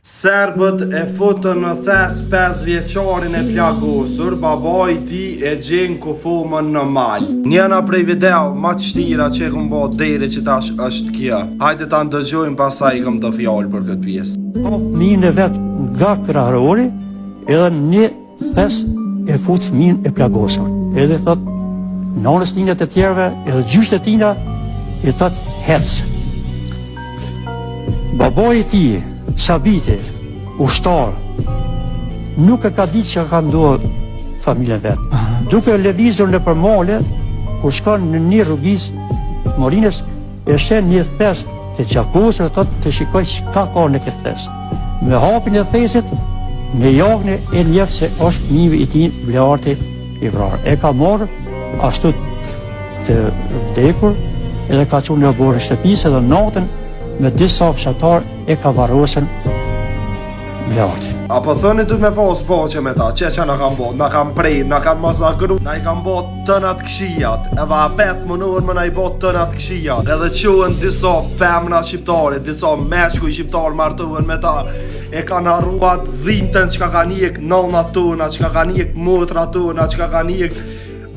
Serbët e futën në thes 5 vjeqarin e plagosur, baba i ti e gjenë kufumën në mal. Njëna prej video ma të shtira që e këm bo deri që tash është kjo. Hajde ta ndëgjojmë pasaj këm të fjallë për këtë pjesë. Ka fëmijën e vetë nga krahërori, edhe një thes e fut fëmijën e plagosur. Edhe thot, nanës tinët e tjerve, edhe gjysht e tina, e thot hec. Babaj i ti, Sabiti, ushtar, nuk e ka ditë që ka ndodhur familjen vetë. Duke lëvizur në përmale, kur shkon në një rrugis të Morinës, e shen një thes të gjakosur, thot të shikoj çka ka në këtë thes. Me hapin e thesit, me jagën e njeh se është fëmijë i tij vlearti i vrarë. E ka marrë ashtu të vdekur, edhe ka çuar në borë shtëpisë, edhe natën me disa fshatar e ka varrosën vlearti. Apo thoni du me pas boqe me ta, që na kam bot, na kam prej, na kam masakru, na i kam bot tënat kshijat, edhe apet mënohen më na i bot tënat kshijat, edhe qohen disa femna shqiptare, disa meshkuj shqiptar martohen me ta, e kanë arruat dhimten që ka kanë njek nëllna tona, që ka kanë njek motra tona, që ka kanë njek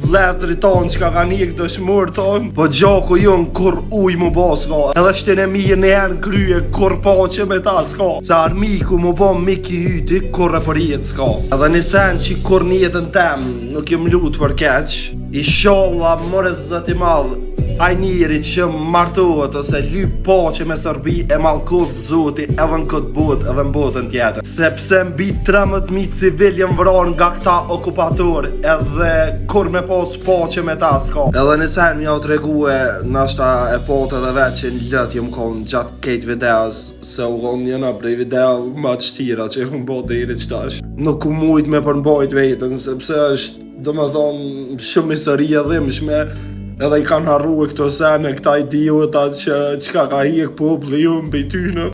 vlezëri tonë, që ka kanë njek dëshmur tonë, po gjaku jonë kur uj mu bo s'ka, edhe shtin e mirë në janë krye, kur pache me ta s'ka, se armiku mu bo miki hyti, kur e për jetë s'ka, edhe një sen që kur një jetën tem, nuk jem lutë për keq, i sholla more zëti madhë, aj njeri që martohet ose lyp pache me Serbi e malkot zoti edhe në këtë bot edhe në botën tjetër. Sepse mbi 13.000 civil jem vrar nga këta okupator edhe kur me pas pache me ta s'ka. Edhe nësen mja u tregue nashta e pote dhe vetë që në lët jem konë gjatë kejt videos, se u konë njëna prej video ma të shtira që e kom bo deri qëtash. Nuk u mujt me përmbajt vetën, sepse është do me thonë shumë histori e dhimbshme. Edhe i kanë harru e këto sene, këta idiota që ka hiek populli ju mbi tyne.